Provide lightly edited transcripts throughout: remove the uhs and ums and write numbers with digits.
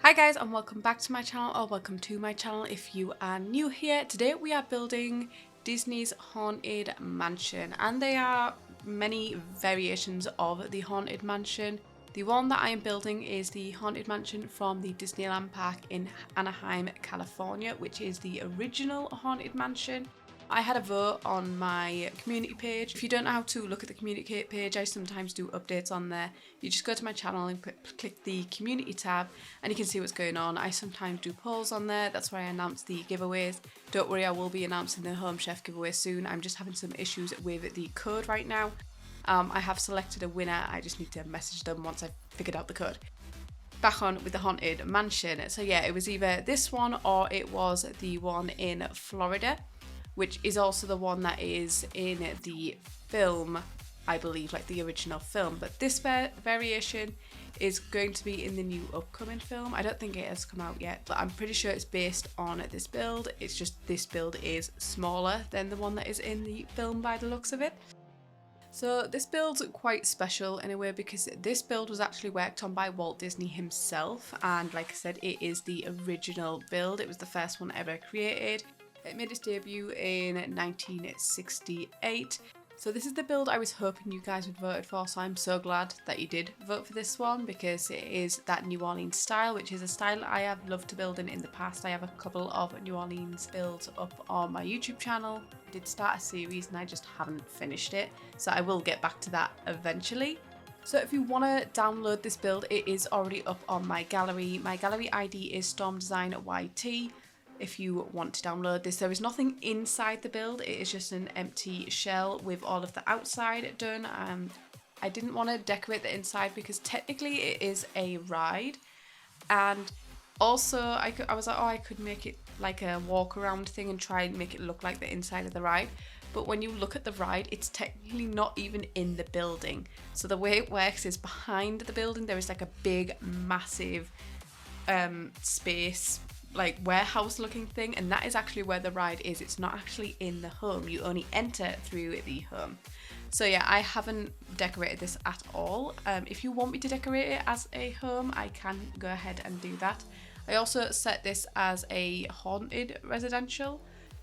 Hi guys, and welcome back to my channel, or welcome to my channel if you are new here. Today we are building Disney's Haunted Mansion, and there are many variations of the Haunted Mansion. The one that I am building is the Haunted Mansion from the Disneyland Park in Anaheim, California, which is the original Haunted Mansion. I had a vote on my community page. If you don't know how to look at the community page, I sometimes do updates on there. You just go to my channel and click the community tab and you can see what's going on. I sometimes do polls on there. That's where I announce the giveaways. Don't worry, I will be announcing the Home Chef giveaway soon. I'm just having some issues with the code right now. I have selected a winner. I just need to message them once I've figured out the code. Back on with the Haunted Mansion. So yeah, it was either this one or it was the one in Florida, which is also the one that is in the film, I believe, like the original film. But this variation is going to be in the new upcoming film. I don't think it has come out yet, but I'm pretty sure it's based on this build. It's just this build is smaller than the one that is in the film by the looks of it. So this build's quite special in a way because this build was actually worked on by Walt Disney himself, and like I said, it is the original build. It was the first one ever created. It made its debut in 1968. So this is the build I was hoping you guys would vote for, so I'm so glad that you did vote for this one because it is that New Orleans style, which is a style I have loved to build in the past. I have a couple of New Orleans builds up on my YouTube channel. I did start a series and I just haven't finished it, so I will get back to that eventually. So if you want to download this build, it is already up on my gallery. My gallery ID is StormDesignYT. If you want to download this, there is nothing inside the build. It is just an empty shell with all of the outside done. I didn't want to decorate the inside because technically it is a ride, and also I was like, oh, I could make it like a walk around thing and try and make it look like the inside of the ride. But when you look at the ride, it's technically not even in the building. So the way it works is behind the building there is like a big massive space, like warehouse looking thing, and that is actually where the ride is. It's not actually in the home. You only enter through the home. So yeah, I haven't decorated this at all. If you want me to decorate it as a home, I can go ahead and do that. I also set this as a haunted residential,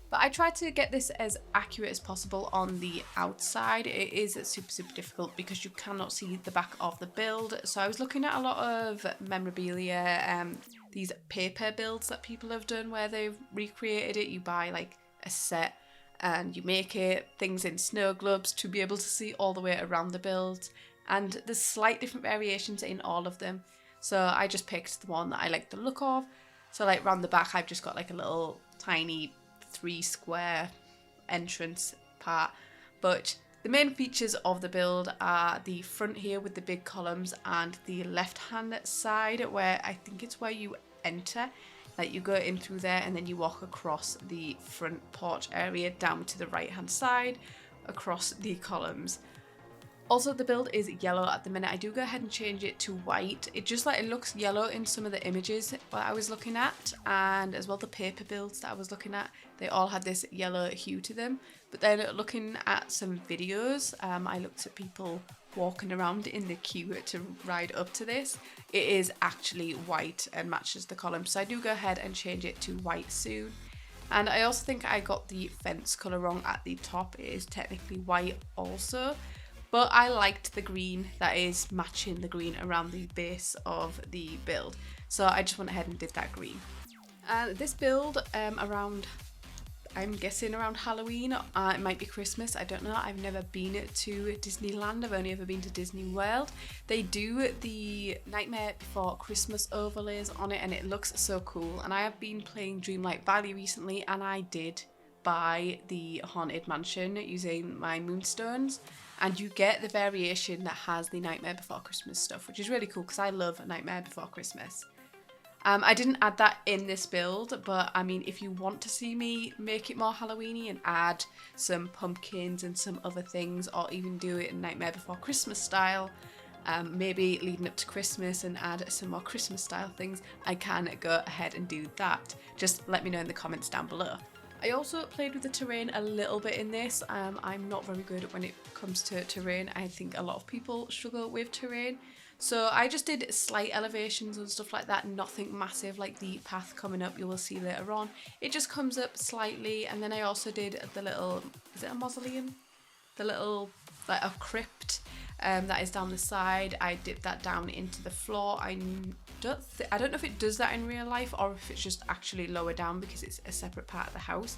but I tried to get this as accurate as possible on the outside. It is super difficult because you cannot see the back of the build. So I was looking at a lot of memorabilia, these paper builds that people have done where they've recreated it. You buy like a set and you make it, things in snow globes to be able to see all the way around the build. And there's slight different variations in all of them. So I just picked the one that I like the look of. So like around the back, I've just got like a little tiny 3 square entrance part, but the main features of the build are the front here with the big columns and the left hand side where I think it's where you enter, like you go in through there and then you walk across the front porch area down to the right hand side across the columns. Also, the build is yellow at the minute. I do go ahead and change it to white. It just like it looks yellow in some of the images that I was looking at, and as well the paper builds that I was looking at, they all had this yellow hue to them. But then looking at some videos, I looked at people walking around in the queue to ride up to this. It is actually white and matches the column, so I do go ahead and change it to white soon. And I also think I got the fence colour wrong at the top. It is technically white also, but I liked the green that is matching the green around the base of the build. So I just went ahead and did that green. And this build I'm guessing around Halloween, it might be Christmas, I don't know. I've never been to Disneyland, I've only ever been to Disney World. They do the Nightmare Before Christmas overlays on it and it looks so cool. And I have been playing Dreamlight Valley recently and I did buy the Haunted Mansion using my moonstones, and you get the variation that has the Nightmare Before Christmas stuff, which is really cool because I love Nightmare Before Christmas. I didn't add that in this build, but I mean, if you want to see me make it more Halloweeny and add some pumpkins and some other things, or even do it in Nightmare Before Christmas style, maybe leading up to Christmas and add some more Christmas style things, I can go ahead and do that. Just let me know in the comments down below. I also played with the terrain a little bit in this. I'm not very good when it comes to terrain. I think a lot of people struggle with terrain. So I just did slight elevations and stuff like that, nothing massive like the path coming up you will see later on. It just comes up slightly, and then I also did the little, is it a mausoleum? The little, like a crypt that is down the side. I dipped that down into the floor. I don't know if it does that in real life or if it's just actually lower down because it's a separate part of the house.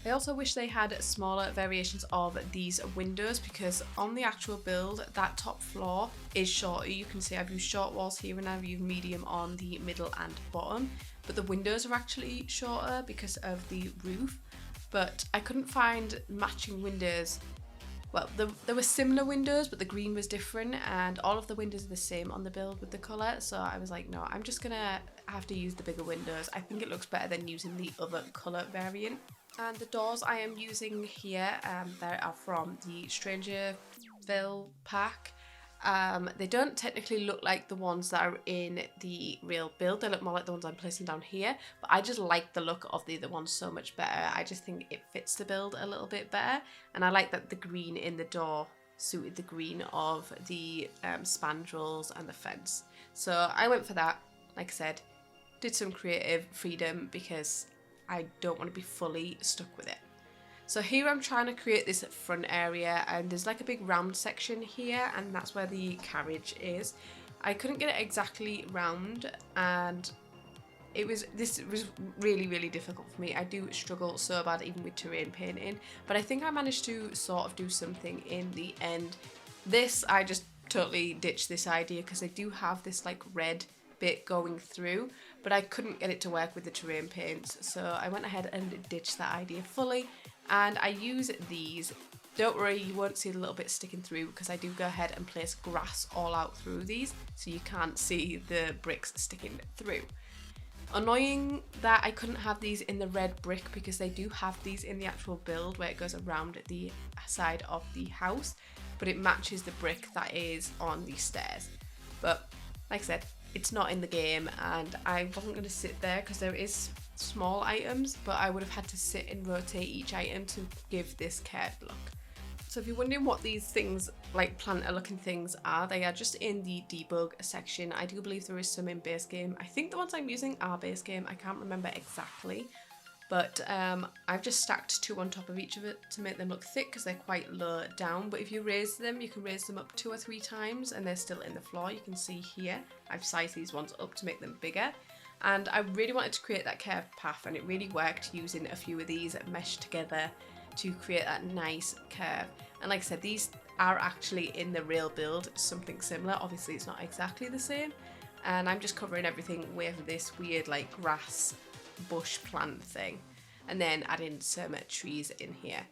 I also wish they had smaller variations of these windows, because on the actual build, that top floor is shorter. You can see I've used short walls here and I've used medium on the middle and bottom, but the windows are actually shorter because of the roof. But I couldn't find matching windows. Well, there were similar windows, but the green was different, and all of the windows are the same on the build with the colour. So I was like, no, I'm just gonna have to use the bigger windows. I think it looks better than using the other colour variant. And the doors I am using here, they are from the Strangerville pack. They don't technically look like the ones that are in the real build. They look more like the ones I'm placing down here, but I just like the look of the other ones so much better. I just think it fits the build a little bit better, and I like that the green in the door suited the green of the spandrels and the fence. So I went for that. Like I said, did some creative freedom because I don't want to be fully stuck with it. So here I'm trying to create this front area, and there's like a big round section here, and that's where the carriage is. I couldn't get it exactly round, and this was really difficult for me. I do struggle so bad even with terrain painting, but I think I managed to sort of do something in the end. This, I just totally ditched this idea because I do have this like red bit going through, but I couldn't get it to work with the terrain paints, so I went ahead and ditched that idea fully. And I use these. Don't worry, you won't see the little bit sticking through because I do go ahead and place grass all out through these, so you can't see the bricks sticking through. Annoying that I couldn't have these in the red brick, because they do have these in the actual build where it goes around the side of the house, but it matches the brick that is on the stairs. But like I said, it's not in the game, and I wasn't going to sit there because there is small items, but I would have had to sit and rotate each item to give this curved look. So if you're wondering what these things, like planter looking things are, they are just in the debug section. I do believe there is some in base game. I think the ones I'm using are base game. I can't remember exactly, but I've just stacked two on top of each of it to make them look thick because they're quite low down. But if you raise them, you can raise them up 2 or 3 times and they're still in the floor. You can see here I've sized these ones up to make them bigger. And I really wanted to create that curved path, and it really worked using a few of these meshed together to create that nice curve. And like I said, these are actually in the real build something similar. Obviously it's not exactly the same, and I'm just covering everything with this weird like grass bush plant thing, and then adding some trees in here.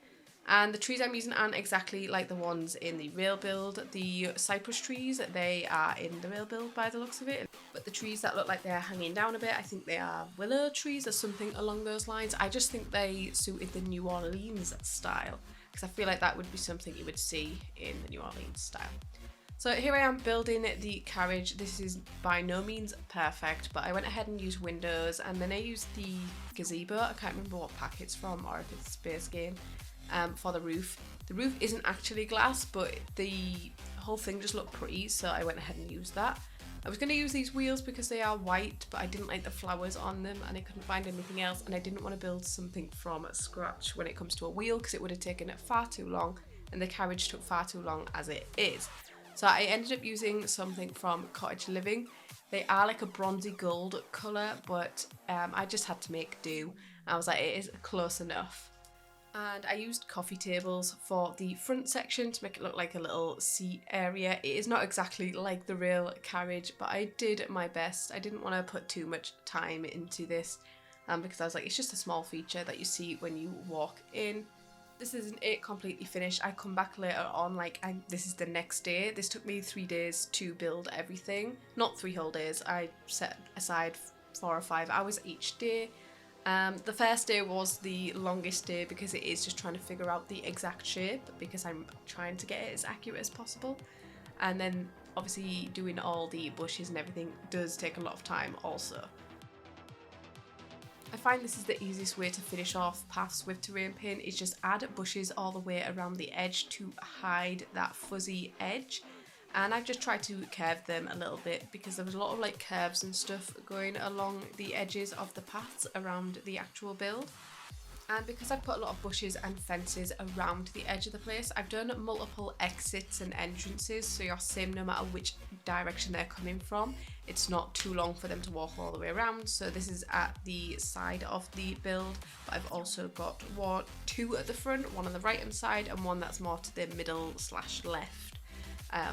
And the trees I'm using aren't exactly like the ones in the real build. The cypress trees, they are in the real build by the looks of it. But the trees that look like they're hanging down a bit, I think they are willow trees or something along those lines. I just think they suited the New Orleans style, because I feel like that would be something you would see in the New Orleans style. So here I am building the carriage. This is by no means perfect, but I went ahead and used windows, and then I used the gazebo. I can't remember what pack it's from or if it's Space Game. For the roof. The roof isn't actually glass, but the whole thing just looked pretty, so I went ahead and used that. I was going to use these wheels because they are white, but I didn't like the flowers on them and I couldn't find anything else, and I didn't want to build something from scratch when it comes to a wheel because it would have taken far too long, and the carriage took far too long as it is. So I ended up using something from Cottage Living. They are like a bronzy gold colour, but I just had to make do. I was like, it is close enough. And I used coffee tables for the front section to make it look like a little seat area. It is not exactly like the real carriage, but I did my best. I didn't want to put too much time into this because I was like, it's just a small feature that you see when you walk in. This isn't it completely finished. I come back later on, this is the next day. This took me 3 days to build everything. Not 3 whole days. I set aside 4 or 5 hours each day. The first day was the longest day because it is just trying to figure out the exact shape, because I'm trying to get it as accurate as possible. And then obviously doing all the bushes and everything does take a lot of time also. I find this is the easiest way to finish off paths with terrain paint, is just add bushes all the way around the edge to hide that fuzzy edge. and I've just tried to curve them a little bit because there was a lot of like curves and stuff going along the edges of the paths around the actual build. And because I've put a lot of bushes and fences around the edge of the place, I've done multiple exits and entrances, so you're safe no matter which direction they're coming from. It's not too long for them to walk all the way around. So this is at the side of the build, but I've also got two at the front, one on the right hand side and one that's more to the middle / left.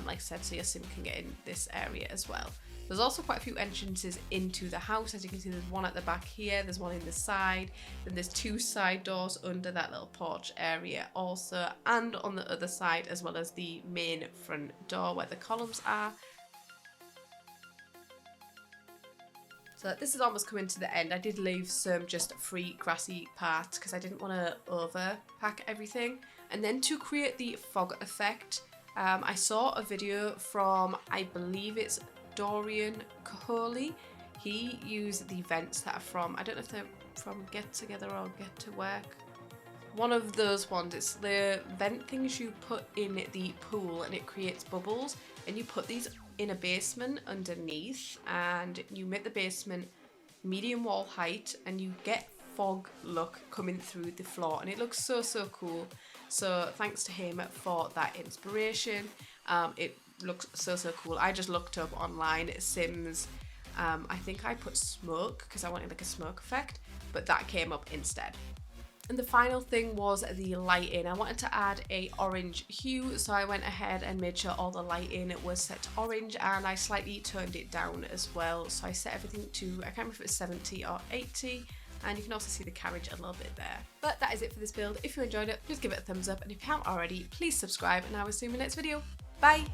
Like I said, so your sim can get in this area as well. There's also quite a few entrances into the house. As you can see, there's one at the back here, there's one in the side, then there's 2 side doors under that little porch area also, and on the other side, as well as the main front door where the columns are. So this is almost coming to the end. I did leave some just free grassy parts because I didn't want to overpack everything. And then to create the fog effect, I saw a video from, I believe it's Dorian Kaholi. He used the vents that are from, I don't know if they're from Get Together or Get to Work, one of those ones. It's the vent things you put in the pool and it creates bubbles, and you put these in a basement underneath and you make the basement medium wall height and you get fog look coming through the floor, and it looks so cool. So thanks to him for that inspiration. It looks so cool. I just looked up online Sims, I think I put smoke because I wanted like a smoke effect, but that came up instead. And the final thing was the lighting. I wanted to add a orange hue, so I went ahead and made sure all the lighting was set to orange, and I slightly turned it down as well. So I set everything to, I can't remember if it was 70 or 80, and you can also see the carriage a little bit there. But that is it for this build. If you enjoyed it, please give it a thumbs up, and if you haven't already, please subscribe, and I will see you in the next video. Bye!